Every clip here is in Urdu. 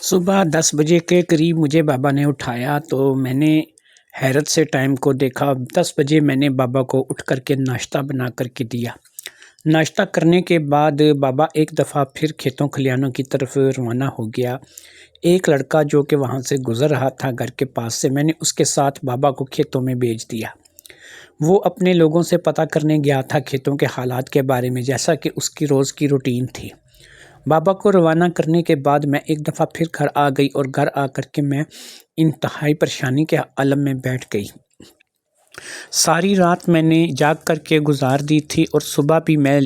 صبح 10 بجے کے قریب مجھے بابا نے اٹھایا تو میں نے حیرت سے ٹائم کو دیکھا۔ 10 بجے میں نے بابا کو اٹھ کر کے ناشتہ بنا کر کے دیا۔ ناشتہ کرنے کے بعد بابا ایک دفعہ پھر کھیتوں کھلیانوں کی طرف روانہ ہو گیا۔ ایک لڑکا جو کہ وہاں سے گزر رہا تھا گھر کے پاس سے، میں نے اس کے ساتھ بابا کو کھیتوں میں بھیج دیا۔ وہ اپنے لوگوں سے پتہ کرنے گیا تھا کھیتوں کے حالات کے بارے میں، جیسا کہ اس کی روز کی روٹین تھی۔ بابا کو روانہ کرنے کے بعد میں ایک دفعہ پھر گھر آ گئی اور گھر آ کر کے میں انتہائی پریشانی کے عالم میں بیٹھ گئی۔ ساری رات میں نے جاگ کر کے گزار دی تھی اور صبح بھی میں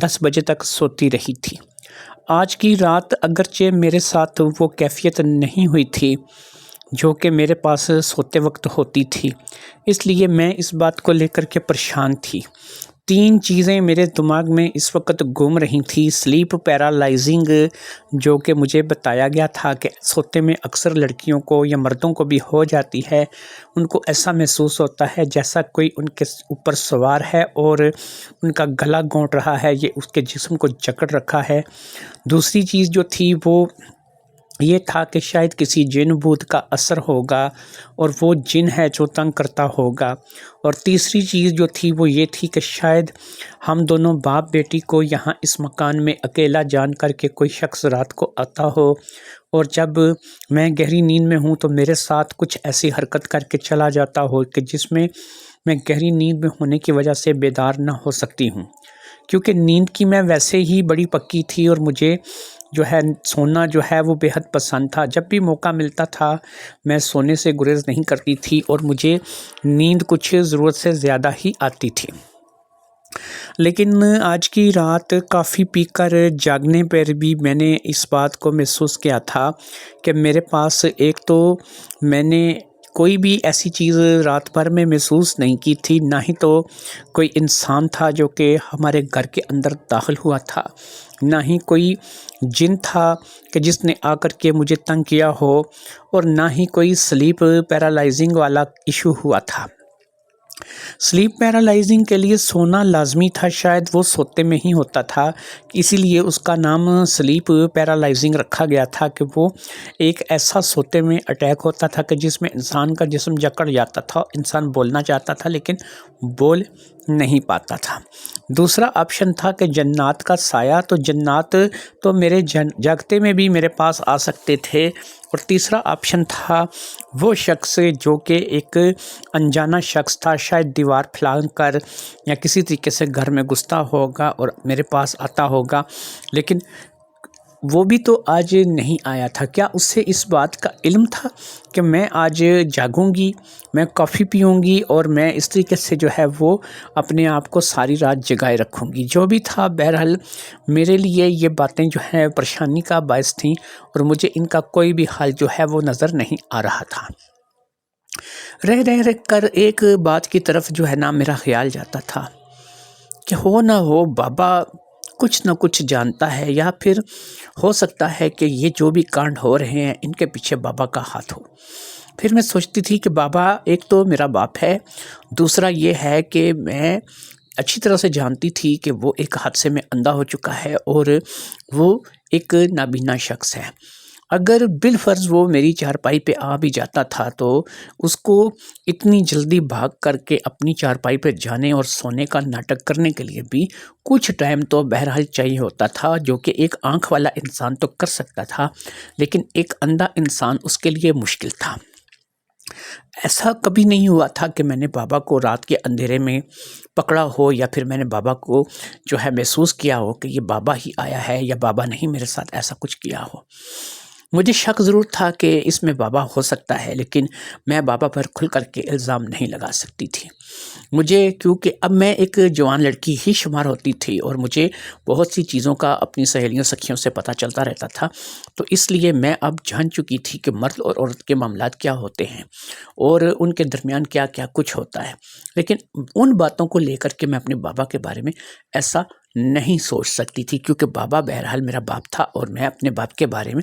10 بجے تک سوتی رہی تھی۔ آج کی رات اگرچہ میرے ساتھ وہ کیفیت نہیں ہوئی تھی جو کہ میرے پاس سوتے وقت ہوتی تھی، اس لیے میں اس بات کو لے کر کے پریشان تھی۔ 3 چیزیں میرے دماغ میں اس وقت گھوم رہی تھی۔ سلیپ پیرالائزنگ، جو کہ مجھے بتایا گیا تھا کہ سوتے میں اکثر لڑکیوں کو یا مردوں کو بھی ہو جاتی ہے۔ ان کو ایسا محسوس ہوتا ہے جیسا کوئی ان کے اوپر سوار ہے اور ان کا گلا گھونٹ رہا ہے، یہ اس کے جسم کو جکڑ رکھا ہے۔ دوسری چیز جو تھی وہ یہ تھا کہ شاید کسی جن بھوت کا اثر ہوگا اور وہ جن ہے جو تنگ کرتا ہوگا۔ اور تیسری چیز جو تھی وہ یہ تھی کہ شاید ہم دونوں باپ بیٹی کو یہاں اس مکان میں اکیلا جان کر کے کوئی شخص رات کو آتا ہو، اور جب میں گہری نیند میں ہوں تو میرے ساتھ کچھ ایسی حرکت کر کے چلا جاتا ہو کہ جس میں میں گہری نیند میں ہونے کی وجہ سے بیدار نہ ہو سکتی ہوں، کیونکہ نیند کی میں ویسے ہی بڑی پکی تھی اور مجھے جو ہے سونا جو ہے وہ بے حد پسند تھا۔ جب بھی موقع ملتا تھا میں سونے سے گریز نہیں کرتی تھی اور مجھے نیند کچھ ضرورت سے زیادہ ہی آتی تھی۔ لیکن آج کی رات کافی پی کر جاگنے پر بھی میں نے اس بات کو محسوس کیا تھا کہ میرے پاس ایک تو میں نے کوئی بھی ایسی چیز رات بھر میں محسوس نہیں کی تھی، نہ ہی تو کوئی انسان تھا جو کہ ہمارے گھر کے اندر داخل ہوا تھا، نہ ہی کوئی جن تھا کہ جس نے آ کر کے مجھے تنگ کیا ہو، اور نہ ہی کوئی سلیپ پیرالائزنگ والا ایشو ہوا تھا۔ سلیپ پیرالائزنگ کے لیے سونا لازمی تھا، شاید وہ سوتے میں ہی ہوتا تھا، اسی لیے اس کا نام سلیپ پیرالائزنگ رکھا گیا تھا کہ وہ ایک ایسا سوتے میں اٹیک ہوتا تھا کہ جس میں انسان کا جسم جکڑ جاتا تھا، انسان بولنا چاہتا تھا لیکن بول نہیں پاتا تھا۔ دوسرا آپشن تھا کہ جنات کا سایہ، تو جنات تو میرے جاگتے میں بھی میرے پاس آ سکتے تھے۔ اور تیسرا آپشن تھا وہ شخص جو کہ ایک انجانا شخص تھا، شاید دیوار پھلانگ کر یا کسی طریقے سے گھر میں گھستا ہوگا اور میرے پاس آتا ہوگا، لیکن وہ بھی تو آج نہیں آیا تھا۔ کیا اسے اس بات کا علم تھا کہ میں آج جاگوں گی، میں کافی پیوں گی اور میں اس طریقے سے جو ہے وہ اپنے آپ کو ساری رات جگائے رکھوں گی؟ جو بھی تھا، بہرحال میرے لیے یہ باتیں جو ہیں پریشانی کا باعث تھیں اور مجھے ان کا کوئی بھی حل جو ہے وہ نظر نہیں آ رہا تھا۔ رہ کر ایک بات کی طرف جو ہے نا میرا خیال جاتا تھا کہ ہو نہ ہو بابا کچھ نہ کچھ جانتا ہے، یا پھر ہو سکتا ہے کہ یہ جو بھی کانڈ ہو رہے ہیں ان کے پیچھے بابا کا ہاتھ ہو۔ پھر میں سوچتی تھی کہ بابا ایک تو میرا باپ ہے، دوسرا یہ ہے کہ میں اچھی طرح سے جانتی تھی کہ وہ ایک حادثے میں اندھا ہو چکا ہے اور وہ ایک نابینا شخص ہے۔ اگر بالفرض وہ میری چارپائی پہ آ بھی جاتا تھا تو اس کو اتنی جلدی بھاگ کر کے اپنی چارپائی پہ جانے اور سونے کا ناٹک کرنے کے لیے بھی کچھ ٹائم تو بہرحال چاہیے ہوتا تھا، جو کہ ایک آنکھ والا انسان تو کر سکتا تھا لیکن ایک اندھا انسان اس کے لیے مشکل تھا۔ ایسا کبھی نہیں ہوا تھا کہ میں نے بابا کو رات کے اندھیرے میں پکڑا ہو یا پھر میں نے بابا کو جو ہے محسوس کیا ہو کہ یہ بابا ہی آیا ہے یا بابا نہیں میرے ساتھ ایسا کچھ کیا ہو۔ مجھے شک ضرور تھا کہ اس میں بابا ہو سکتا ہے، لیکن میں بابا پر کھل کر کے الزام نہیں لگا سکتی تھی۔ مجھے کیونکہ اب میں ایک جوان لڑکی ہی شمار ہوتی تھی اور مجھے بہت سی چیزوں کا اپنی سہیلیوں سکھیوں سے پتہ چلتا رہتا تھا، تو اس لیے میں اب جان چکی تھی کہ مرد اور عورت کے معاملات کیا ہوتے ہیں اور ان کے درمیان کیا کیا کچھ ہوتا ہے، لیکن ان باتوں کو لے کر کے میں اپنے بابا کے بارے میں ایسا نہیں سوچ سکتی تھی، کیونکہ بابا بہرحال میرا باپ تھا اور میں اپنے باپ کے بارے میں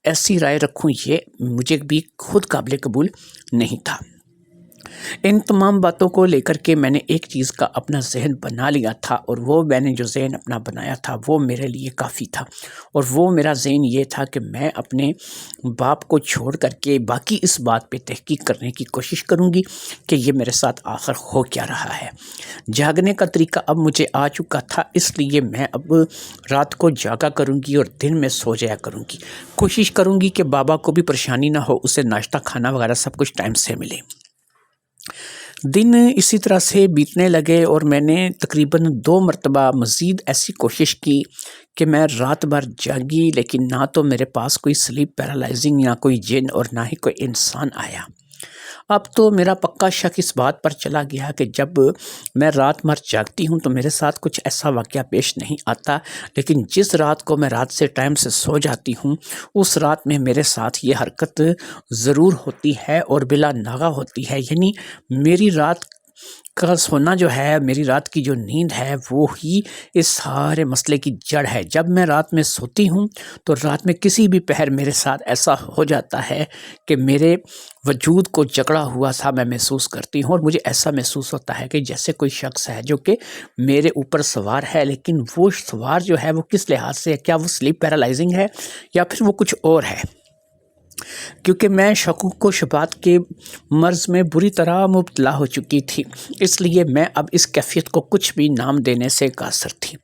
ایسی رائے رکھوں یہ مجھے بھی خود قابل قبول نہیں تھا۔ ان تمام باتوں کو لے کر کے میں نے ایک چیز کا اپنا ذہن بنا لیا تھا، اور وہ میں نے جو ذہن اپنا بنایا تھا وہ میرے لیے کافی تھا، اور وہ میرا ذہن یہ تھا کہ میں اپنے باپ کو چھوڑ کر کے باقی اس بات پہ تحقیق کرنے کی کوشش کروں گی کہ یہ میرے ساتھ آخر ہو کیا رہا ہے۔ جاگنے کا طریقہ اب مجھے آ چکا تھا، اس لیے میں اب رات کو جاگا کروں گی اور دن میں سو جایا کروں گی۔ کوشش کروں گی کہ بابا کو بھی پریشانی نہ ہو، اسے ناشتہ کھانا وغیرہ سب کچھ ٹائم سے ملے۔ دن اسی طرح سے بیتنے لگے اور میں نے تقریباً 2 مرتبہ مزید ایسی کوشش کی کہ میں رات بھر جاگی، لیکن نہ تو میرے پاس کوئی سلیپ پیرالائزنگ یا کوئی جن اور نہ ہی کوئی انسان آیا۔ اب تو میرا پکا شک اس بات پر چلا گیا کہ جب میں رات بھر جاگتی ہوں تو میرے ساتھ کچھ ایسا واقعہ پیش نہیں آتا، لیکن جس رات کو میں رات سے ٹائم سے سو جاتی ہوں اس رات میں میرے ساتھ یہ حرکت ضرور ہوتی ہے اور بلا ناغہ ہوتی ہے۔ یعنی میری رات کا سونا جو ہے، میری رات کی جو نیند ہے، وہ ہی اس سارے مسئلے کی جڑ ہے۔ جب میں رات میں سوتی ہوں تو رات میں کسی بھی پہر میرے ساتھ ایسا ہو جاتا ہے کہ میرے وجود کو جکڑا ہوا سا میں محسوس کرتی ہوں، اور مجھے ایسا محسوس ہوتا ہے کہ جیسے کوئی شخص ہے جو کہ میرے اوپر سوار ہے، لیکن وہ سوار جو ہے وہ کس لحاظ سے ہے؟ کیا وہ سلیپ پیرالائزنگ ہے یا پھر وہ کچھ اور ہے؟ کیونکہ میں شکوک و شبہات کے مرض میں بری طرح مبتلا ہو چکی تھی، اس لیے میں اب اس کیفیت کو کچھ بھی نام دینے سے قاصر تھی۔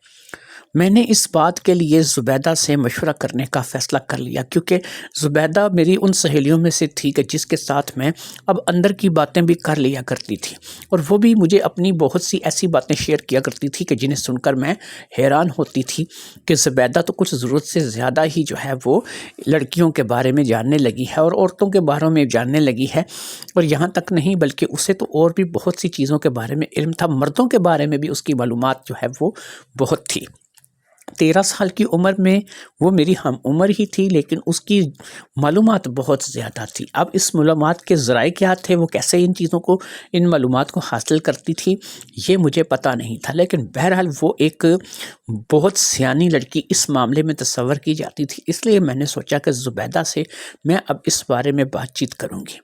میں نے اس بات کے لیے زبیدہ سے مشورہ کرنے کا فیصلہ کر لیا، کیونکہ زبیدہ میری ان سہیلیوں میں سے تھی کہ جس کے ساتھ میں اب اندر کی باتیں بھی کر لیا کرتی تھی، اور وہ بھی مجھے اپنی بہت سی ایسی باتیں شیئر کیا کرتی تھی کہ جنہیں سن کر میں حیران ہوتی تھی کہ زبیدہ تو کچھ ضرورت سے زیادہ ہی جو ہے وہ لڑکیوں کے بارے میں جاننے لگی ہے اور عورتوں کے بارے میں جاننے لگی ہے، اور یہاں تک نہیں بلکہ اسے تو اور بھی بہت سی چیزوں کے بارے میں علم تھا، مردوں کے بارے میں بھی اس کی معلومات جو ہے وہ بہت تھی۔ 13 سال کی عمر میں وہ میری ہم عمر ہی تھی، لیکن اس کی معلومات بہت زیادہ تھی۔ اب اس معلومات کے ذرائع کیا تھے، وہ کیسے ان معلومات کو حاصل کرتی تھی، یہ مجھے پتہ نہیں تھا، لیکن بہرحال وہ ایک بہت سیانی لڑکی اس معاملے میں تصور کی جاتی تھی، اس لیے میں نے سوچا کہ زبیدہ سے میں اب اس بارے میں بات چیت کروں گی۔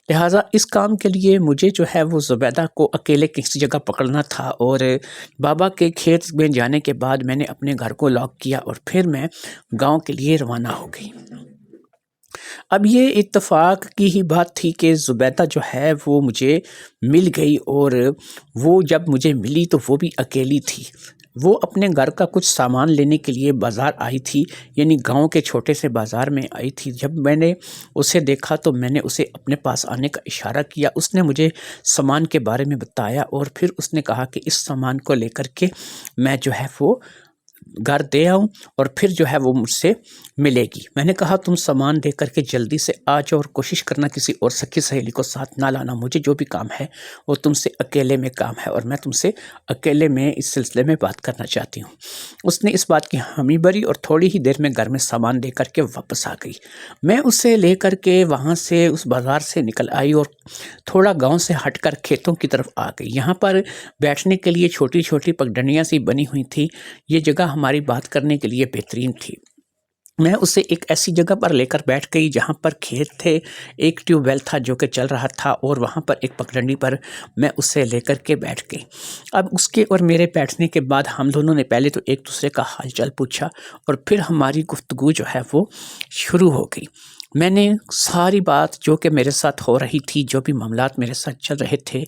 لہٰذا اس کام کے لیے مجھے جو ہے وہ زبیدہ کو اکیلے کسی جگہ پکڑنا تھا، اور بابا کے کھیت میں جانے کے بعد میں نے اپنے گھر کو لاک کیا اور پھر میں گاؤں کے لیے روانہ ہو گئی۔ اب یہ اتفاق کی ہی بات تھی کہ زبیدہ جو ہے وہ مجھے مل گئی، اور وہ جب مجھے ملی تو وہ بھی اکیلی تھی۔ وہ اپنے گھر کا کچھ سامان لینے کے لیے بازار آئی تھی، یعنی گاؤں کے چھوٹے سے بازار میں آئی تھی۔ جب میں نے اسے دیکھا تو میں نے اسے اپنے پاس آنے کا اشارہ کیا، اس نے مجھے سامان کے بارے میں بتایا، اور پھر اس نے کہا کہ اس سامان کو لے کر کے میں جو ہے وہ گھر دے آؤں اور پھر جو ہے وہ مجھ سے ملے گی۔ میں نے کہا تم سامان دے کر کے جلدی سے آ جاؤ، اور کوشش کرنا کسی اور سکی سہیلی کو ساتھ نہ لانا، مجھے جو بھی کام ہے وہ تم سے اکیلے میں کام ہے، اور میں تم سے اکیلے میں اس سلسلے میں بات کرنا چاہتی ہوں۔ اس نے اس بات کی حامی بھری اور تھوڑی ہی دیر میں گھر میں سامان دے کر کے واپس آ گئی۔ میں اسے لے کر کے وہاں سے اس بازار سے نکل آئی اور تھوڑا گاؤں سے ہٹ کر کھیتوں کی طرف آ گئی۔ یہاں پر بیٹھنے کے لیے چھوٹی چھوٹی پگڈنڈیاں سی بنی ہوئی تھی، یہ جگہ ہماری بات کرنے کے لیے بہترین تھی۔ میں اسے ایک ایسی جگہ پر لے کر بیٹھ گئی جہاں پر کھیت تھے، ایک ٹیوب ویل تھا جو کہ چل رہا تھا، اور وہاں پر ایک پگڈنڈی پر میں اسے لے کر کے بیٹھ گئی۔ اب اس کے اور میرے بیٹھنے کے بعد ہم دونوں نے پہلے تو ایک دوسرے کا حال چال پوچھا، اور پھر ہماری گفتگو جو ہے وہ شروع ہو گئی۔ میں نے ساری بات جو کہ میرے ساتھ ہو رہی تھی، جو بھی معاملات میرے ساتھ چل رہے تھے،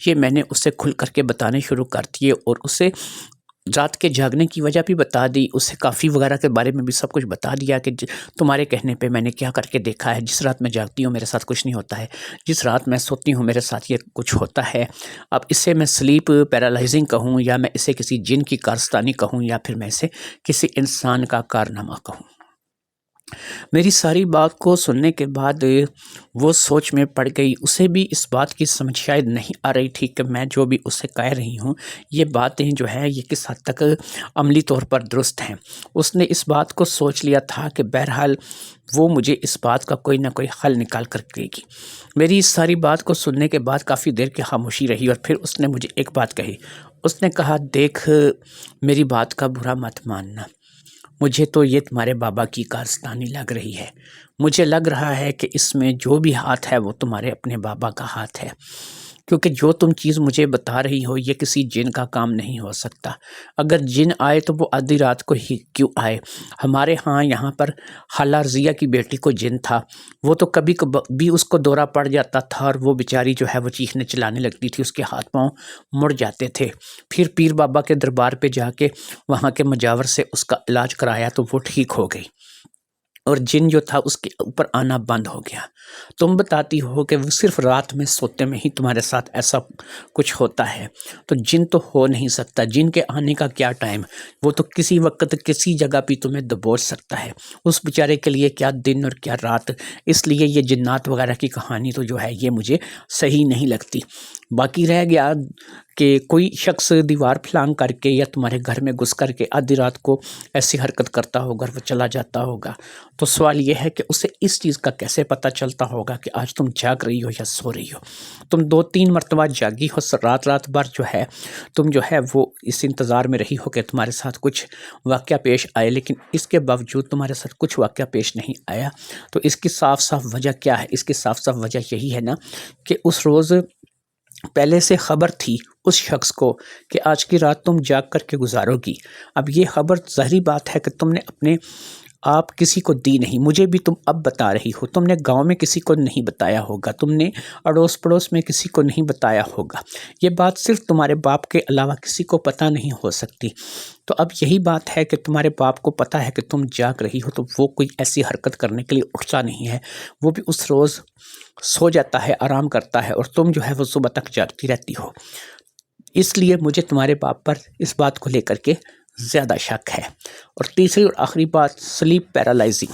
یہ میں نے اسے کھل کر کے بتانے شروع کر دیے، اور اسے رات کے جاگنے کی وجہ بھی بتا دی، اسے کافی وغیرہ کے بارے میں بھی سب کچھ بتا دیا کہ تمہارے کہنے پہ میں نے کیا کر کے دیکھا ہے، جس رات میں جاگتی ہوں میرے ساتھ کچھ نہیں ہوتا ہے، جس رات میں سوتی ہوں میرے ساتھ یہ کچھ ہوتا ہے۔ اب اسے میں سلیپ پیرالائزنگ کہوں، یا میں اسے کسی جن کی کارستانی کہوں، یا پھر میں اسے کسی انسان کا کارنامہ کہوں۔ میری ساری بات کو سننے کے بعد وہ سوچ میں پڑ گئی۔ اسے بھی اس بات کی سمجھ شاید نہیں آ رہی تھی کہ میں جو بھی اسے کہہ رہی ہوں یہ باتیں جو ہے یہ کس حد تک عملی طور پر درست ہیں۔ اس نے اس بات کو سوچ لیا تھا کہ بہرحال وہ مجھے اس بات کا کوئی نہ کوئی حل نکال کر دے گی۔ میری اس ساری بات کو سننے کے بعد کافی دیر کی خاموشی رہی، اور پھر اس نے مجھے ایک بات کہی۔ اس نے کہا دیکھ میری بات کا برا مت ماننا، مجھے تو یہ تمہارے بابا کی کارستانی لگ رہی ہے، مجھے لگ رہا ہے کہ اس میں جو بھی ہاتھ ہے وہ تمہارے اپنے بابا کا ہاتھ ہے، کیونکہ جو تم چیز مجھے بتا رہی ہو یہ کسی جن کا کام نہیں ہو سکتا۔ اگر جن آئے تو وہ آدھی رات کو ہی کیوں آئے؟ ہمارے ہاں یہاں پر خالہ رضیہ کی بیٹی کو جن تھا، وہ تو کبھی کبھی اس کو دورہ پڑ جاتا تھا اور وہ بیچاری جو ہے وہ چیخنے چلانے لگتی تھی، اس کے ہاتھ پاؤں مڑ جاتے تھے۔ پھر پیر بابا کے دربار پہ جا کے وہاں کے مجاور سے اس کا علاج کرایا تو وہ ٹھیک ہو گئی، اور جن جو تھا اس کے اوپر آنا بند ہو گیا۔ تم بتاتی ہو کہ وہ صرف رات میں سوتے میں ہی تمہارے ساتھ ایسا کچھ ہوتا ہے، تو جن تو ہو نہیں سکتا، جن کے آنے کا کیا ٹائم، وہ تو کسی وقت کسی جگہ بھی تمہیں دبوچ سکتا ہے، اس بیچارے کے لیے کیا دن اور کیا رات۔ اس لیے یہ جنات وغیرہ کی کہانی تو جو ہے یہ مجھے صحیح نہیں لگتی۔ باقی رہ گیا کہ کوئی شخص دیوار پھلانگ کر کے یا تمہارے گھر میں گھس کر کے آدھی رات کو ایسی حرکت کرتا ہوگا اور وہ چلا جاتا ہوگا، تو سوال یہ ہے کہ اسے اس چیز کا کیسے پتہ چلتا ہوگا کہ آج تم جاگ رہی ہو یا سو رہی ہو؟ تم 2-3 مرتبہ جاگی ہو، رات بھر جو ہے تم جو ہے وہ اس انتظار میں رہی ہو کہ تمہارے ساتھ کچھ واقعہ پیش آئے، لیکن اس کے باوجود تمہارے ساتھ کچھ واقعہ پیش نہیں آیا، تو اس کی صاف صاف وجہ کیا ہے؟ اس کی صاف صاف وجہ یہی ہے نا کہ اس روز پہلے سے خبر تھی اس شخص کو کہ آج کی رات تم جاگ کر کے گزارو گی۔ اب یہ خبر ظاہری بات ہے کہ تم نے اپنے آپ کسی کو دی نہیں، مجھے بھی تم اب بتا رہی ہو، تم نے گاؤں میں کسی کو نہیں بتایا ہوگا، تم نے اڑوس پڑوس میں کسی کو نہیں بتایا ہوگا، یہ بات صرف تمہارے باپ کے علاوہ کسی کو پتہ نہیں ہو سکتی۔ تو اب یہی بات ہے کہ تمہارے باپ کو پتہ ہے کہ تم جاگ رہی ہو، تو وہ کوئی ایسی حرکت کرنے کے لیے اٹھتا نہیں ہے، وہ بھی اس روز سو جاتا ہے، آرام کرتا ہے، اور تم جو ہے وہ صبح تک جاگتی رہتی ہو۔ اس لیے مجھے تمہارے باپ پر اس بات کو لے کر کے زیادہ شک ہے۔ اور تیسری اور آخری بات، سلیپ پیرالائزنگ،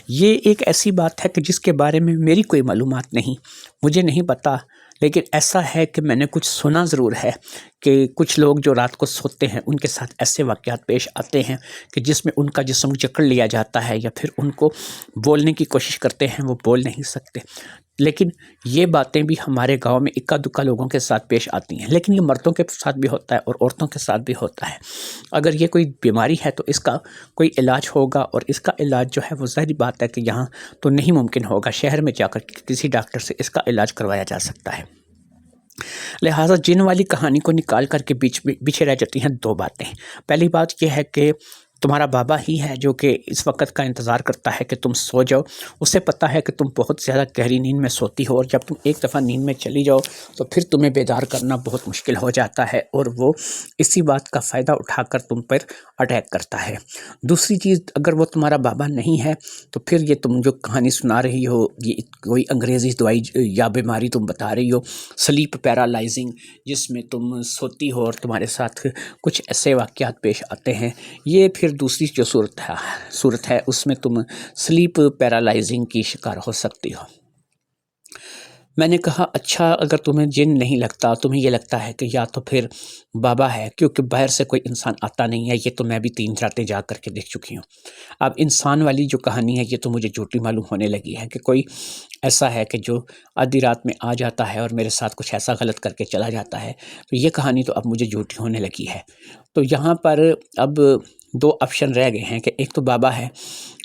یہ ایک ایسی بات ہے کہ جس کے بارے میں میری کوئی معلومات نہیں، مجھے نہیں پتہ، لیکن ایسا ہے کہ میں نے کچھ سنا ضرور ہے کہ کچھ لوگ جو رات کو سوتے ہیں ان کے ساتھ ایسے واقعات پیش آتے ہیں کہ جس میں ان کا جسم جکڑ لیا جاتا ہے، یا پھر ان کو بولنے کی کوشش کرتے ہیں وہ بول نہیں سکتے۔ لیکن یہ باتیں بھی ہمارے گاؤں میں اکا دکا لوگوں کے ساتھ پیش آتی ہیں، لیکن یہ مردوں کے ساتھ بھی ہوتا ہے اور عورتوں کے ساتھ بھی ہوتا ہے۔ اگر یہ کوئی بیماری ہے تو اس کا کوئی علاج ہوگا، اور اس کا علاج جو ہے وہ ظاہری بات ہے کہ یہاں تو نہیں ممکن ہوگا، شہر میں جا کر کسی ڈاکٹر سے اس کا علاج کروایا جا سکتا ہے۔ لہٰذا جن والی کہانی کو نکال کر کے پیچھے رہ جاتی ہیں 2 باتیں۔ پہلی بات یہ ہے کہ تمہارا بابا ہی ہے جو کہ اس وقت کا انتظار کرتا ہے کہ تم سو جاؤ، اسے پتہ ہے کہ تم بہت زیادہ گہری نیند میں سوتی ہو، اور جب تم ایک دفعہ نیند میں چلی جاؤ تو پھر تمہیں بیدار کرنا بہت مشکل ہو جاتا ہے، اور وہ اسی بات کا فائدہ اٹھا کر تم پر اٹیک کرتا ہے۔ دوسری چیز، اگر وہ تمہارا بابا نہیں ہے تو پھر یہ تم جو کہانی سنا رہی ہو، یہ کوئی انگریزی دوائی یا بیماری تم بتا رہی ہو، سلیپ پیرالائزنگ، جس میں تم سوتی ہو اور تمہارے ساتھ کچھ ایسے واقعات پیش آتے ہیں، یہ پھر دوسری جو صورت ہے اس میں تم سلیپ پیرالائزنگ کی شکار ہو سکتی ہو۔ میں نے کہا اچھا، اگر تمہیں جن نہیں لگتا، تمہیں یہ لگتا ہے کہ یا تو پھر بابا ہے، کیونکہ باہر سے کوئی انسان آتا نہیں ہے، یہ تو میں بھی 3 راتیں جا کر کے دیکھ چکی ہوں۔ اب انسان والی جو کہانی ہے یہ تو مجھے جھوٹی معلوم ہونے لگی ہے کہ کوئی ایسا ہے کہ جو آدھی رات میں آ جاتا ہے اور میرے ساتھ کچھ ایسا غلط کر کے چلا جاتا ہے، تو یہ کہانی تو اب مجھے جھوٹی ہونے لگی ہے۔ تو یہاں پر اب 2 آپشن رہ گئے ہیں کہ ایک تو بابا ہے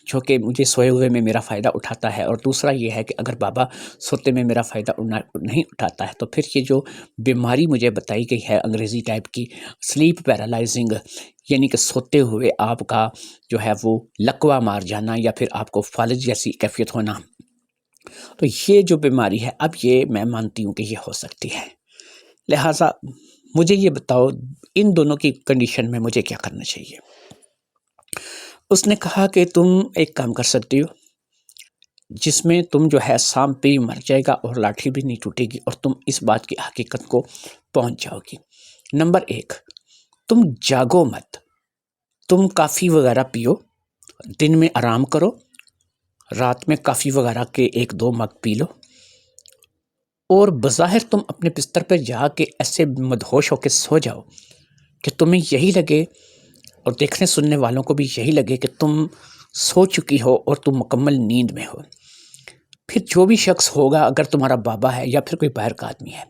جو کہ مجھے سوئے ہوئے میں میرا فائدہ اٹھاتا ہے، اور دوسرا یہ ہے کہ اگر بابا سوتے میں میرا فائدہ نہیں اٹھاتا ہے تو پھر یہ جو بیماری مجھے بتائی گئی ہے انگریزی ٹائپ کی، سلیپ پیرالائزنگ، یعنی کہ سوتے ہوئے آپ کا جو ہے وہ لکوہ مار جانا یا پھر آپ کو فالج جیسی کیفیت ہونا، تو یہ جو بیماری ہے اب یہ میں مانتی ہوں کہ یہ ہو سکتی ہے۔ لہٰذا مجھے یہ بتاؤ ان دونوں کی کنڈیشن میں مجھے کیا کرنا چاہیے؟ اس نے کہا کہ تم ایک کام کر سکتی ہو جس میں تم جو ہے سانپ بھی مر جائے گا اور لاٹھی بھی نہیں ٹوٹے گی، اور تم اس بات کی حقیقت کو پہنچ جاؤ گی۔ نمبر 1، تم جاگو مت، تم کافی وغیرہ پیو، دن میں آرام کرو، رات میں کافی وغیرہ کے 1-2 مگ پی لو، اور بظاہر تم اپنے بستر پر جا کے ایسے مدہوش ہو کے سو جاؤ کہ تمہیں یہی لگے، اور دیکھنے سننے والوں کو بھی یہی لگے کہ تم سو چکی ہو اور تم مکمل نیند میں ہو۔ پھر جو بھی شخص ہوگا، اگر تمہارا بابا ہے یا پھر کوئی باہر کا آدمی ہے،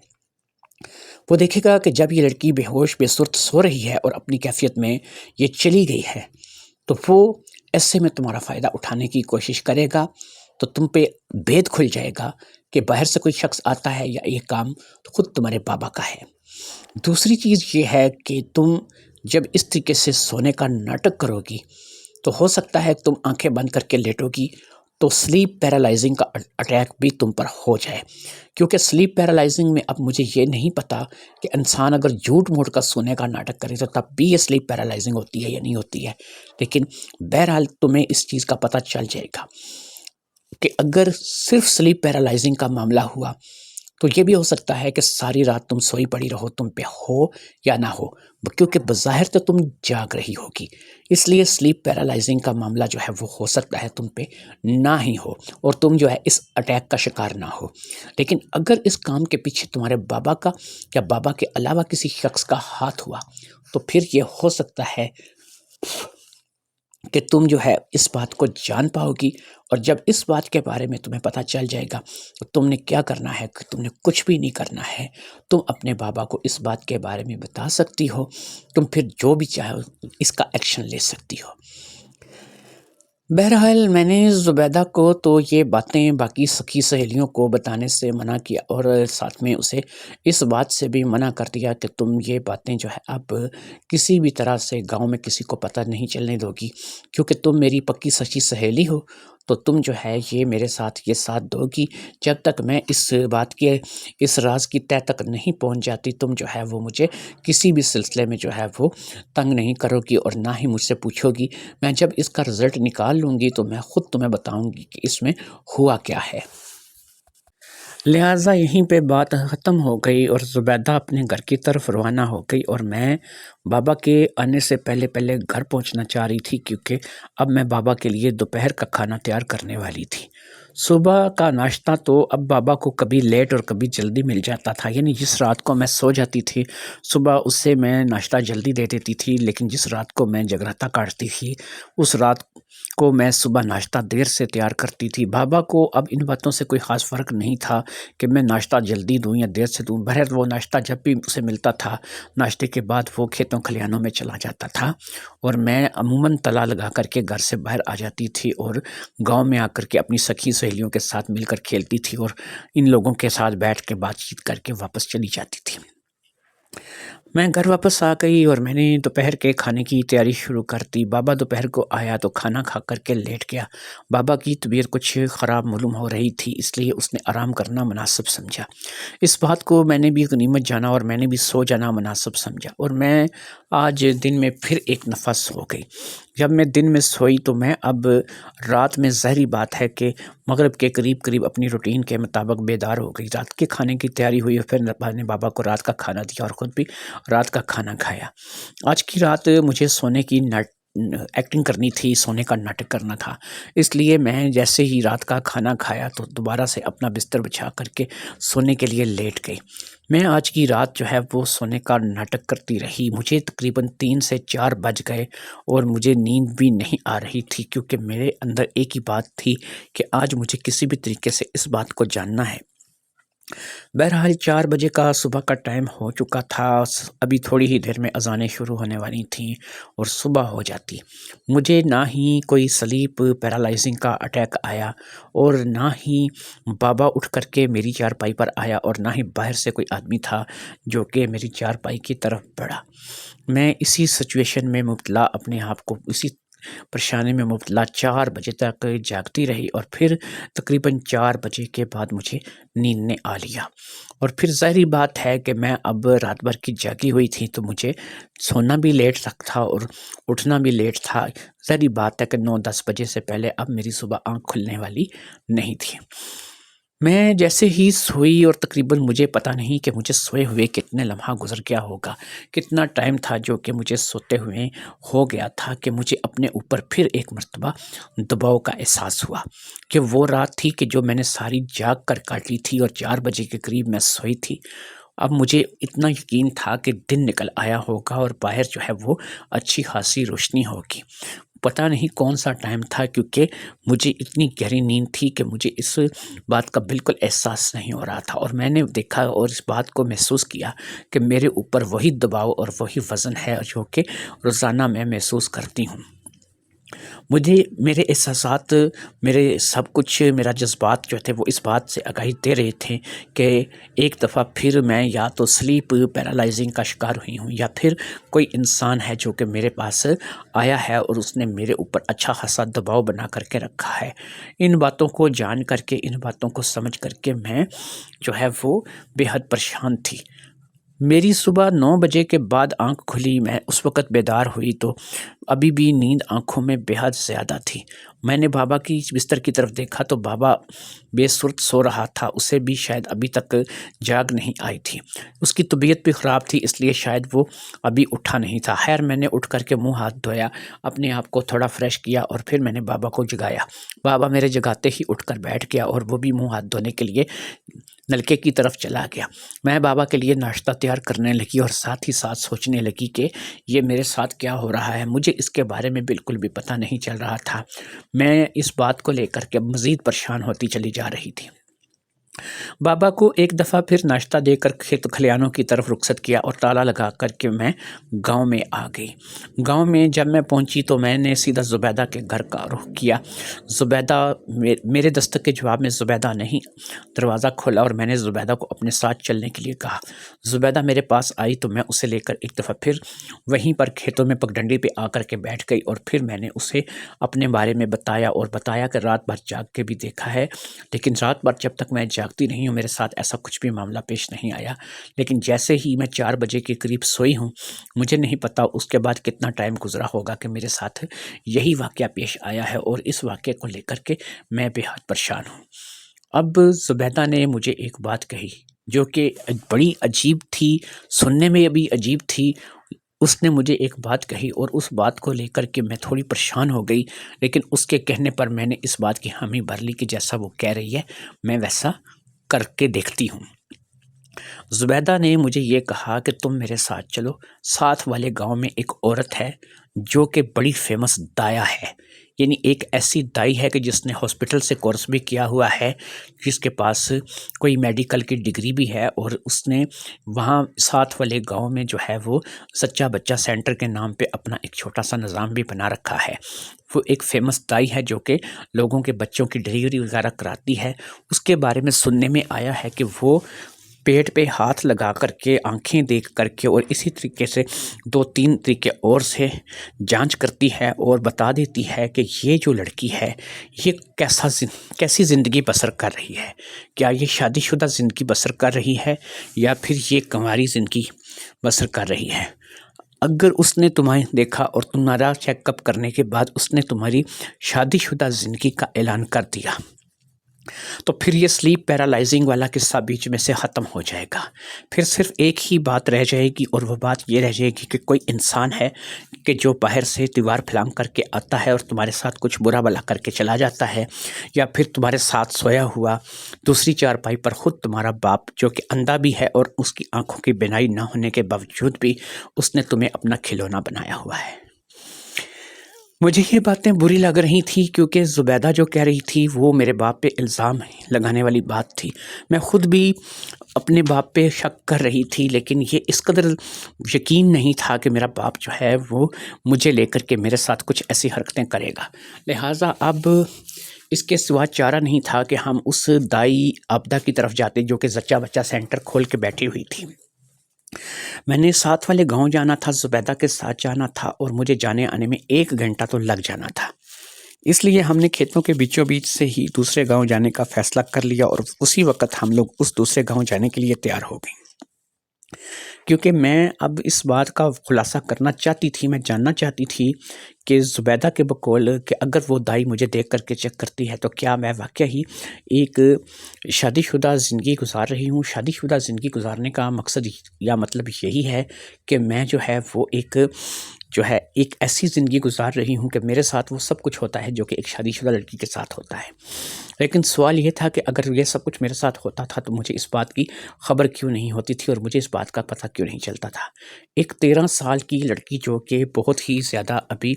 وہ دیکھے گا کہ جب یہ لڑکی بے ہوش بے سرت سو رہی ہے اور اپنی کیفیت میں یہ چلی گئی ہے، تو وہ ایسے میں تمہارا فائدہ اٹھانے کی کوشش کرے گا، تو تم پہ بھید کھل جائے گا کہ باہر سے کوئی شخص آتا ہے یا یہ کام تو خود تمہارے بابا کا ہے۔ دوسری چیز یہ ہے کہ تم جب اس طریقے سے سونے کا ناٹک کرو گی تو ہو سکتا ہے تم آنکھیں بند کر کے لیٹو گی تو سلیپ پیرالائزنگ کا اٹیک بھی تم پر ہو جائے، کیونکہ سلیپ پیرالائزنگ میں اب مجھے یہ نہیں پتا کہ انسان اگر جھوٹ موٹ کا سونے کا ناٹک کرے تو تب بھی یہ سلیپ پیرالائزنگ ہوتی ہے یا نہیں ہوتی ہے، لیکن بہرحال تمہیں اس چیز کا پتہ چل جائے گا کہ اگر صرف سلیپ پیرالائزنگ کا معاملہ ہوا تو یہ بھی ہو سکتا ہے کہ ساری رات تم سوئی پڑی رہو، تم پہ ہو یا نہ ہو، کیونکہ بظاہر تو تم جاگ رہی ہوگی، اس لیے سلیپ پیرالائزنگ کا معاملہ جو ہے وہ ہو سکتا ہے تم پہ نہ ہی ہو اور تم جو ہے اس اٹیک کا شکار نہ ہو۔ لیکن اگر اس کام کے پیچھے تمہارے بابا کا یا بابا کے علاوہ کسی شخص کا ہاتھ ہوا تو پھر یہ ہو سکتا ہے کہ تم جو ہے اس بات کو جان پاؤ گی، اور جب اس بات کے بارے میں تمہیں پتہ چل جائے گا تو تم نے کیا کرنا ہے کہ تم نے کچھ بھی نہیں کرنا ہے، تم اپنے بابا کو اس بات کے بارے میں بتا سکتی ہو، تم پھر جو بھی چاہو اس کا ایکشن لے سکتی ہو۔ بہرحال میں نے زبیدہ کو تو یہ باتیں باقی سخی سہیلیوں کو بتانے سے منع کیا، اور ساتھ میں اسے اس بات سے بھی منع کر دیا کہ تم یہ باتیں جو ہے اب کسی بھی طرح سے گاؤں میں کسی کو پتہ نہیں چلنے دو گی، کیونکہ تم میری پکی سچی سہیلی ہو، تو تم جو ہے یہ میرے ساتھ یہ ساتھ دو گی جب تک میں اس بات کے اس راز کی تہ تک نہیں پہنچ جاتی، تم جو ہے وہ مجھے کسی بھی سلسلے میں جو ہے وہ تنگ نہیں کرو گی اور نہ ہی مجھ سے پوچھو گی۔ میں جب اس کا رزلٹ نکال لوں گی تو میں خود تمہیں بتاؤں گی کہ اس میں ہوا کیا ہے۔ لہٰذا یہیں پہ بات ختم ہو گئی اور زبیدہ اپنے گھر کی طرف روانہ ہو گئی، اور میں بابا کے آنے سے پہلے پہلے گھر پہنچنا چاہ رہی تھی، کیونکہ اب میں بابا کے لیے دوپہر کا کھانا تیار کرنے والی تھی۔ صبح کا ناشتہ تو اب بابا کو کبھی لیٹ اور کبھی جلدی مل جاتا تھا، یعنی جس رات کو میں سو جاتی تھی صبح اس سے میں ناشتہ جلدی دے دیتی تھی، لیکن جس رات کو میں جگراتا کاٹتی تھی اس رات کو میں صبح ناشتہ دیر سے تیار کرتی تھی۔ بابا کو اب ان باتوں سے کوئی خاص فرق نہیں تھا کہ میں ناشتہ جلدی دوں یا دیر سے دوں، بہرحال وہ ناشتہ جب بھی اسے ملتا تھا ناشتے کے بعد وہ کھیتوں کھلیانوں میں چلا جاتا تھا، اور میں عموماً تلا لگا کر کے گھر سے باہر آ جاتی تھی اور گاؤں میں آ کر کے اپنی سکھی سہیلیوں کے ساتھ مل کر کھیلتی تھی اور ان لوگوں کے ساتھ بیٹھ کے بات چیت کر کے واپس چلی جاتی تھی۔ میں گھر واپس آ گئی اور میں نے دوپہر کے کھانے کی تیاری شروع کر دی۔ بابا دوپہر کو آیا تو کھانا کھا کر کے لیٹ گیا۔ بابا کی طبیعت کچھ خراب معلوم ہو رہی تھی، اس لیے اس نے آرام کرنا مناسب سمجھا۔ اس بات کو میں نے بھی غنیمت جانا اور میں نے بھی سو جانا مناسب سمجھا، اور میں آج دن میں پھر ایک نفس ہو گئی۔ جب میں دن میں سوئی تو میں اب رات میں ظاہری بات ہے کہ مغرب کے قریب اپنی روٹین کے مطابق بیدار ہو گئی۔ رات کے کھانے کی تیاری ہوئی اور پھر میں نے بابا کو رات کا کھانا دیا اور خود بھی رات کا کھانا کھایا۔ آج کی رات مجھے سونے کی ایکٹنگ کرنی تھی، سونے کا ناٹک کرنا تھا، اس لیے میں جیسے ہی رات کا کھانا کھایا تو دوبارہ سے اپنا بستر بچھا کر کے سونے کے لیے لیٹ گئی۔ میں آج کی رات جو ہے وہ سونے کا ناٹک کرتی رہی۔ مجھے تقریباً 3 سے 4 بج گئے اور مجھے نیند بھی نہیں آ رہی تھی، کیونکہ میرے اندر ایک ہی بات تھی کہ آج مجھے کسی بھی طریقے سے اس بات کو جاننا ہے۔ بہرحال 4 بجے کا صبح کا ٹائم ہو چکا تھا، ابھی تھوڑی ہی دیر میں اذانیں شروع ہونے والی تھیں اور صبح ہو جاتی۔ مجھے نہ ہی کوئی سلیپ پیرالائزنگ کا اٹیک آیا اور نہ ہی بابا اٹھ کر کے میری چارپائی پر آیا اور نہ ہی باہر سے کوئی آدمی تھا جو کہ میری چارپائی کی طرف بڑھا۔ میں اسی سچویشن میں مبتلا، اپنے آپ کو اسی پریشانی میں مبتلا 4 بجے تک جاگتی رہی، اور پھر تقریباً 4 بجے کے بعد مجھے نیند نے آ لیا، اور پھر ظاہری بات ہے کہ میں اب رات بھر کی جاگی ہوئی تھی تو مجھے سونا بھی لیٹ تک تھا اور اٹھنا بھی لیٹ تھا۔ ظاہری بات ہے کہ 9-10 بجے سے پہلے اب میری صبح آنکھ کھلنے والی نہیں تھی۔ میں جیسے ہی سوئی اور تقریباً مجھے پتہ نہیں کہ مجھے سوئے ہوئے کتنے لمحہ گزر گیا ہوگا، کتنا ٹائم تھا جو کہ مجھے سوتے ہوئے ہو گیا تھا، کہ مجھے اپنے اوپر پھر ایک مرتبہ دباؤ کا احساس ہوا کہ وہ رات تھی کہ جو میں نے ساری جاگ کر کاٹی تھی اور 4 بجے کے قریب میں سوئی تھی۔ اب مجھے اتنا یقین تھا کہ دن نکل آیا ہوگا اور باہر جو ہے وہ اچھی خاصی روشنی ہوگی۔ پتہ نہیں کون سا ٹائم تھا، کیونکہ مجھے اتنی گہری نیند تھی کہ مجھے اس بات کا بالکل احساس نہیں ہو رہا تھا، اور میں نے دیکھا اور اس بات کو محسوس کیا کہ میرے اوپر وہی دباؤ اور وہی وزن ہے جو کہ روزانہ میں محسوس کرتی ہوں۔ مجھے میرے احساسات، میرے سب کچھ، میرا جذبات جو تھے وہ اس بات سے آگاہی دے رہے تھے کہ ایک دفعہ پھر میں یا تو سلیپ پیرالائزنگ کا شکار ہوئی ہوں، یا پھر کوئی انسان ہے جو کہ میرے پاس آیا ہے اور اس نے میرے اوپر اچھا خاصا دباؤ بنا کر کے رکھا ہے۔ ان باتوں کو جان کر کے، ان باتوں کو سمجھ کر کے میں جو ہے وہ بے حد پریشان تھی۔ میری صبح 9 بجے کے بعد آنکھ کھلی، میں اس وقت بیدار ہوئی تو ابھی بھی نیند آنکھوں میں بے حد زیادہ تھی۔ میں نے بابا کی بستر کی طرف دیکھا تو بابا بے صورت سو رہا تھا، اسے بھی شاید ابھی تک جاگ نہیں آئی تھی۔ اس کی طبیعت بھی خراب تھی، اس لیے شاید وہ ابھی اٹھا نہیں تھا۔ خیر میں نے اٹھ کر کے منہ ہاتھ دھویا، اپنے آپ کو تھوڑا فریش کیا اور پھر میں نے بابا کو جگایا۔ بابا میرے جگاتے ہی اٹھ کر بیٹھ گیا اور وہ بھی منہ ہاتھ دھونے کے لیے نلکے کی طرف چلا گیا۔ میں بابا کے لیے ناشتہ تیار کرنے لگی اور ساتھ ہی ساتھ سوچنے لگی کہ یہ میرے ساتھ کیا ہو رہا ہے۔ مجھے اس کے بارے میں بالکل بھی پتہ نہیں چل رہا تھا۔ میں اس بات کو لے کر کے مزید پریشان ہوتی چلی جا رہی تھی۔ بابا کو ایک دفعہ پھر ناشتہ دے کر کھیت کھلیانوں کی طرف رخصت کیا اور تالا لگا کر کے میں گاؤں میں آ گئی۔ گاؤں میں جب میں پہنچی تو میں نے سیدھا زبیدہ کے گھر کا رخ کیا۔ زبیدہ میرے دستک کے جواب میں زبیدہ نہیں دروازہ کھولا اور میں نے زبیدہ کو اپنے ساتھ چلنے کے لیے کہا۔ زبیدہ میرے پاس آئی تو میں اسے لے کر ایک دفعہ پھر وہیں پر کھیتوں میں پگڈنڈی پہ آ کر کے بیٹھ گئی اور پھر میں نے اسے اپنے بارے میں بتایا کہ رات بھر جاگ کے بھی دیکھا ہے، لیکن رات بھر جب تک میں جاگتی نہیں ہوں میرے ساتھ ایسا کچھ بھی معاملہ پیش نہیں آیا، لیکن جیسے ہی میں 4 بجے کے قریب سوئی ہوں، مجھے نہیں پتا اس کے بعد کتنا ٹائم گزرا ہوگا کہ میرے ساتھ یہی واقعہ پیش آیا ہے اور اس واقعے کو لے کر کے میں بے حد پریشان ہوں۔ اب زبیدہ نے مجھے ایک بات کہی جو کہ بڑی عجیب تھی، سننے میں بھی عجیب تھی۔ اس نے مجھے ایک بات کہی اور اس بات کو لے کر کے میں تھوڑی پریشان ہو گئی، لیکن اس کے کہنے پر میں نے اس بات کی حامی بھر لی کہ جیسا وہ کہہ رہی ہے میں ویسا کر کے دیکھتی ہوں۔ زبیدہ نے مجھے یہ کہا کہ تم میرے ساتھ چلو، ساتھ والے گاؤں میں ایک عورت ہے جو کہ بڑی فیمس دایا ہے، یعنی ایک ایسی دائی ہے کہ جس نے ہاسپٹل سے کورس بھی کیا ہوا ہے، جس کے پاس کوئی میڈیکل کی ڈگری بھی ہے، اور اس نے وہاں ساتھ والے گاؤں میں جو ہے وہ سچا بچہ سینٹر کے نام پہ اپنا ایک چھوٹا سا نظام بھی بنا رکھا ہے۔ وہ ایک فیمس دائی ہے جو کہ لوگوں کے بچوں کی ڈلیوری وغیرہ کراتی ہے۔ اس کے بارے میں سننے میں آیا ہے کہ وہ پیٹ پہ ہاتھ لگا کر کے، آنکھیں دیکھ کر کے اور اسی طریقے سے 2-3 طریقے اور سے جانچ کرتی ہے اور بتا دیتی ہے کہ یہ جو لڑکی ہے یہ کیسی زندگی بسر کر رہی ہے، کیا یہ شادی شدہ زندگی بسر کر رہی ہے یا پھر یہ کنواری زندگی بسر کر رہی ہے۔ اگر اس نے تمہیں دیکھا اور تمہارا چیک اپ کرنے کے بعد اس نے تمہاری شادی شدہ زندگی کا اعلان کر دیا تو پھر یہ سلیپ پیرالائزنگ والا قصہ بیچ میں سے ختم ہو جائے گا۔ پھر صرف ایک ہی بات رہ جائے گی اور وہ بات یہ رہ جائے گی کہ کوئی انسان ہے کہ جو باہر سے دیوار پھلانگ کر کے آتا ہے اور تمہارے ساتھ کچھ برا بھلا کر کے چلا جاتا ہے، یا پھر تمہارے ساتھ سویا ہوا دوسری چارپائی پر خود تمہارا باپ جو کہ اندھا بھی ہے اور اس کی آنکھوں کی بینائی نہ ہونے کے باوجود بھی اس نے تمہیں اپنا کھلونا بنایا ہوا ہے۔ مجھے یہ باتیں بری لگ رہی تھیں کیونکہ زبیدہ جو کہہ رہی تھی وہ میرے باپ پہ الزام لگانے والی بات تھی۔ میں خود بھی اپنے باپ پہ شک کر رہی تھی، لیکن یہ اس قدر یقین نہیں تھا کہ میرا باپ جو ہے وہ مجھے لے کر کے میرے ساتھ کچھ ایسی حرکتیں کرے گا۔ لہٰذا اب اس کے سوا چارہ نہیں تھا کہ ہم اس دائی آبدہ کی طرف جاتے جو کہ زچہ بچہ سینٹر کھول کے بیٹھی ہوئی تھی۔ میں نے ساتھ والے گاؤں جانا تھا، زبیدہ کے ساتھ جانا تھا اور مجھے جانے آنے میں 1 گھنٹہ تو لگ جانا تھا۔ اس لیے ہم نے کھیتوں کے بیچوں بیچ سے ہی دوسرے گاؤں جانے کا فیصلہ کر لیا اور اسی وقت ہم لوگ اس دوسرے گاؤں جانے کے لیے تیار ہو گئے، کیونکہ میں اب اس بات کا خلاصہ کرنا چاہتی تھی، میں جاننا چاہتی تھی کہ زبیدہ کے بقول کہ اگر وہ دائی مجھے دیکھ کر کے چیک کرتی ہے تو کیا میں واقعی ہی ایک شادی شدہ زندگی گزار رہی ہوں۔ شادی شدہ زندگی گزارنے کا مقصد یا مطلب یہی ہے کہ میں جو ہے وہ ایک ایسی زندگی گزار رہی ہوں کہ میرے ساتھ وہ سب کچھ ہوتا ہے جو کہ ایک شادی شدہ لڑکی کے ساتھ ہوتا ہے۔ لیکن سوال یہ تھا کہ اگر یہ سب کچھ میرے ساتھ ہوتا تھا تو مجھے اس بات کی خبر کیوں نہیں ہوتی تھی اور مجھے اس بات کا پتہ کیوں نہیں چلتا تھا۔ ایک 13 سال کی لڑکی جو کہ بہت ہی زیادہ ابھی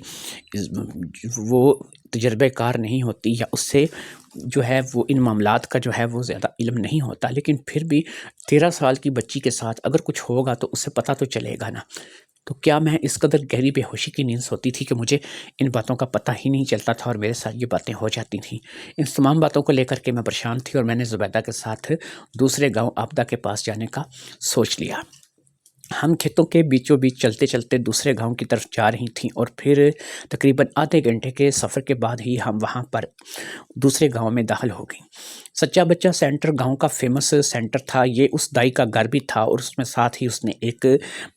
وہ تجربہ کار نہیں ہوتی یا اس سے جو ہے وہ ان معاملات کا جو ہے وہ زیادہ علم نہیں ہوتا، لیکن پھر بھی 13 سال کی بچی کے ساتھ اگر کچھ ہوگا تو اسے پتہ تو چلے گا نا۔ تو کیا میں اس قدر گہری بے ہوشی کی نیند سوتی تھی کہ مجھے ان باتوں کا پتہ ہی نہیں چلتا تھا اور میرے ساتھ یہ باتیں ہو جاتی تھیں۔ ان تمام باتوں کو لے کر کے میں پریشان تھی اور میں نے زبیدہ کے ساتھ دوسرے گاؤں آبدہ کے پاس جانے کا سوچ لیا۔ ہم کھیتوں کے بیچوں بیچ چلتے چلتے دوسرے گاؤں کی طرف جا رہی تھیں اور پھر تقریباً آدھے گھنٹے کے سفر کے بعد ہی ہم وہاں پر دوسرے گاؤں میں داخل ہو گئیں۔ سچا بچہ سینٹر گاؤں کا فیمس سینٹر تھا۔ یہ اس دائی کا گھر بھی تھا اور اس میں ساتھ ہی اس نے ایک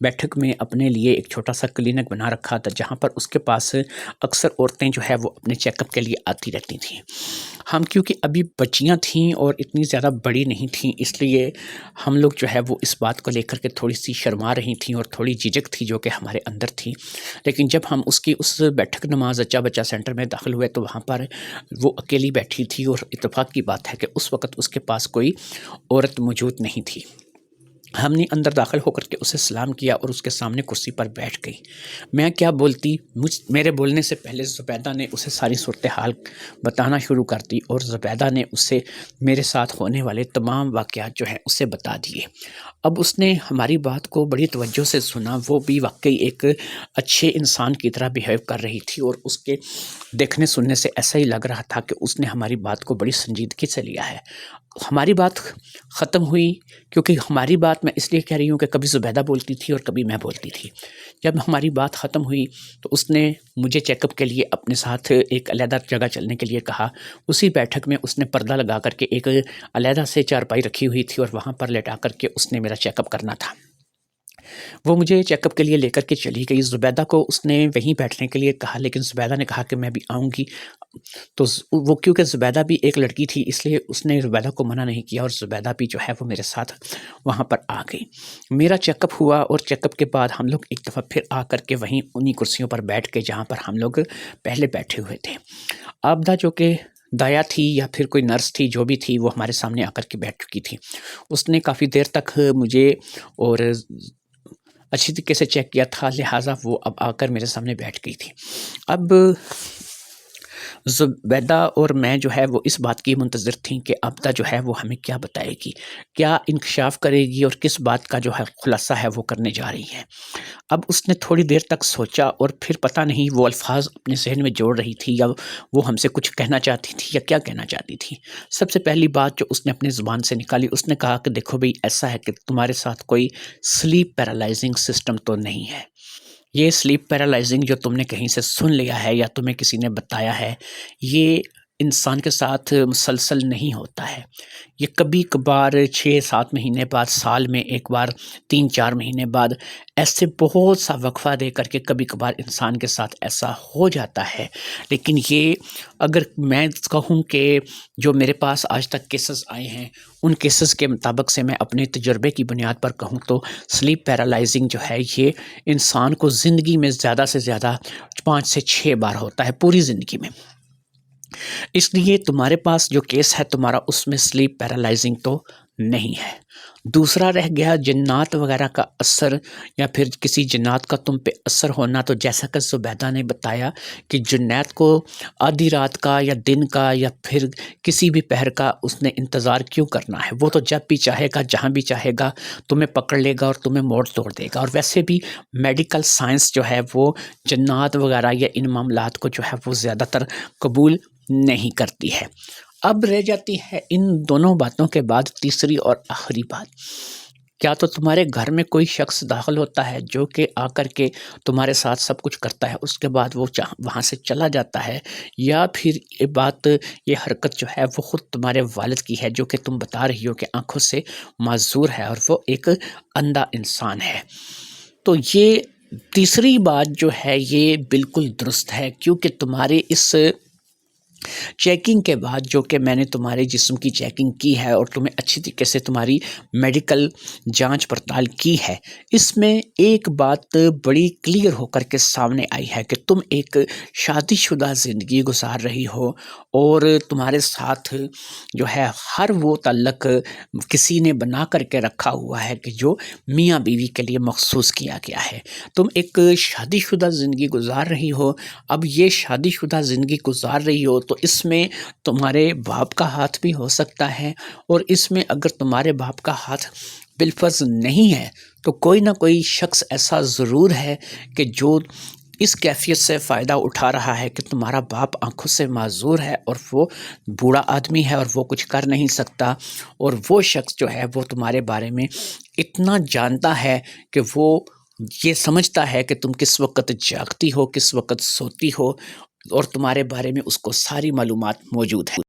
بیٹھک میں اپنے لیے ایک چھوٹا سا کلینک بنا رکھا تھا، جہاں پر اس کے پاس اکثر عورتیں جو ہے وہ اپنے چیک اپ کے لیے آتی رہتی تھیں۔ ہم کیونکہ ابھی بچیاں تھیں اور اتنی زیادہ بڑی نہیں تھیں، اس لیے ہم لوگ جو ہے وہ اس بات کو لے کر کے تھوڑی سی شرما رہی تھیں اور تھوڑی جھجک تھی جو کہ ہمارے اندر تھی۔ لیکن جب ہم اس بیٹھک نما زچہ بچہ سینٹر میں داخل ہوئے تو وہاں پر وہ اکیلی بیٹھی تھی اور اتفاق کی بات ہے کہ اس وقت اس کے پاس کوئی عورت موجود نہیں تھی۔ ہم نے اندر داخل ہو کر کے اسے سلام کیا اور اس کے سامنے کرسی پر بیٹھ گئی۔ میں کیا بولتی، میرے بولنے سے پہلے زبیدہ نے اسے ساری صورتحال بتانا شروع کر دی اور زبیدہ نے اسے میرے ساتھ ہونے والے تمام واقعات جو ہیں اسے بتا دیے۔ اب اس نے ہماری بات کو بڑی توجہ سے سنا۔ وہ بھی واقعی ایک اچھے انسان کی طرح بیہیو کر رہی تھی اور اس کے دیکھنے سننے سے ایسا ہی لگ رہا تھا کہ اس نے ہماری بات کو بڑی سنجیدگی سے لیا ہے۔ ہماری بات ختم ہوئی، کیونکہ ہماری بات میں اس لیے کہہ رہی ہوں کہ کبھی زبیدہ بولتی تھی اور کبھی میں بولتی تھی۔ جب ہماری بات ختم ہوئی تو اس نے مجھے چیک اپ کے لیے اپنے ساتھ ایک علیحدہ جگہ چلنے کے لیے کہا۔ اسی بیٹھک میں اس نے پردہ لگا کر کے ایک علیحدہ سے چارپائی رکھی ہوئی تھی اور وہاں پر لیٹا کر کے اس نے میرا چیک اپ کرنا تھا۔ وہ مجھے چیک اپ کے لیے لے کر کے چلی گئی۔ زبیدہ کو اس نے وہیں بیٹھنے کے لیے کہا، لیکن زبیدہ نے کہا کہ میں بھی آؤں گی۔ تو وہ کیونکہ زبیدہ بھی ایک لڑکی تھی اس لیے اس نے زبیدہ کو منع نہیں کیا اور زبیدہ بھی جو ہے وہ میرے ساتھ وہاں پر آ گئی۔ میرا چیک اپ ہوا اور چیک اپ کے بعد ہم لوگ ایک دفعہ پھر آ کر کے وہیں انہی کرسیوں پر بیٹھ کے جہاں پر ہم لوگ پہلے بیٹھے ہوئے تھے۔ آبدہ جو کہ دایا تھی یا پھر کوئی نرس تھی، جو بھی تھی، وہ ہمارے سامنے آ کر کے بیٹھ چکی تھی۔ اس نے کافی دیر تک مجھے اور اچھی طریقے سے چیک کیا تھا، لہٰذا وہ اب آ کر میرے سامنے بیٹھ گئی تھی۔ اب زبیدہ اور میں جو ہے وہ اس بات کی منتظر تھیں کہ آبدہ جو ہے وہ ہمیں کیا بتائے گی، کیا انکشاف کرے گی اور کس بات کا جو ہے خلاصہ ہے وہ کرنے جا رہی ہے۔ اب اس نے تھوڑی دیر تک سوچا اور پھر پتہ نہیں وہ الفاظ اپنے ذہن میں جوڑ رہی تھی یا وہ ہم سے کچھ کہنا چاہتی تھی یا کیا کہنا چاہتی تھی۔ سب سے پہلی بات جو اس نے اپنی زبان سے نکالی، اس نے کہا کہ دیکھو بھئی، ایسا ہے کہ تمہارے ساتھ کوئی سلیپ پیرالائزنگ سسٹم تو نہیں ہے۔ یہ سلیپ پیرالائزنگ جو تم نے کہیں سے سن لیا ہے یا تمہیں کسی نے بتایا ہے، یہ انسان کے ساتھ مسلسل نہیں ہوتا ہے۔ یہ کبھی کبھار 6-7 مہینے بعد، سال میں ایک بار 3-4 مہینے بعد، ایسے بہت سا وقفہ دے کر کے کبھی کبھار انسان کے ساتھ ایسا ہو جاتا ہے۔ لیکن یہ اگر میں کہوں کہ جو میرے پاس آج تک کیسز آئے ہیں، ان کیسز کے مطابق سے میں اپنے تجربے کی بنیاد پر کہوں تو سلیپ پیرالائزنگ جو ہے یہ انسان کو زندگی میں زیادہ سے زیادہ 5 سے 6 بار ہوتا ہے پوری زندگی میں۔ اس لیے تمہارے پاس جو کیس ہے تمہارا، اس میں سلیپ پیرالائزنگ تو نہیں ہے۔ دوسرا رہ گیا جنات وغیرہ کا اثر یا پھر کسی جنات کا تم پہ اثر ہونا، تو جیسا کہ زبیدہ نے بتایا کہ جنات کو آدھی رات کا یا دن کا یا پھر کسی بھی پہر کا اس نے انتظار کیوں کرنا ہے؟ وہ تو جب بھی چاہے گا، جہاں بھی چاہے گا، تمہیں پکڑ لے گا اور تمہیں موڑ توڑ دے گا۔ اور ویسے بھی میڈیکل سائنس جو ہے وہ جنات وغیرہ یا ان معاملات کو جو ہے وہ زیادہ تر قبول نہیں کرتی ہے۔ اب رہ جاتی ہے ان دونوں باتوں کے بعد تیسری اور آخری بات، کیا تو تمہارے گھر میں کوئی شخص داخل ہوتا ہے جو کہ آ کر کے تمہارے ساتھ سب کچھ کرتا ہے، اس کے بعد وہ وہاں سے چلا جاتا ہے، یا پھر یہ حرکت جو ہے وہ خود تمہارے والد کی ہے جو کہ تم بتا رہی ہو کہ آنکھوں سے معذور ہے اور وہ ایک اندھا انسان ہے۔ تو یہ تیسری بات جو ہے یہ بالکل درست ہے، کیونکہ تمہارے اس چیکنگ کے بعد جو کہ میں نے تمہارے جسم کی چیکنگ کی ہے اور تمہیں اچھی طریقے سے تمہاری میڈیکل جانچ پڑتال کی ہے، اس میں ایک بات بڑی کلیئر ہو کر کے سامنے آئی ہے کہ تم ایک شادی شدہ زندگی گزار رہی ہو اور تمہارے ساتھ جو ہے ہر وہ تعلق کسی نے بنا کر کے رکھا ہوا ہے کہ جو میاں بیوی کے لیے مخصوص کیا گیا ہے۔ تم ایک شادی شدہ زندگی گزار رہی ہو۔ اب یہ شادی شدہ زندگی گزار رہی ہو تو اس میں تمہارے باپ کا ہاتھ بھی ہو سکتا ہے، اور اس میں اگر تمہارے باپ کا ہاتھ بالفرض نہیں ہے تو کوئی نہ کوئی شخص ایسا ضرور ہے کہ جو اس کیفیت سے فائدہ اٹھا رہا ہے کہ تمہارا باپ آنکھوں سے معذور ہے اور وہ بوڑھا آدمی ہے اور وہ کچھ کر نہیں سکتا، اور وہ شخص جو ہے وہ تمہارے بارے میں اتنا جانتا ہے کہ وہ یہ سمجھتا ہے کہ تم کس وقت جاگتی ہو، کس وقت سوتی ہو، اور تمہارے بارے میں اس کو ساری معلومات موجود ہے۔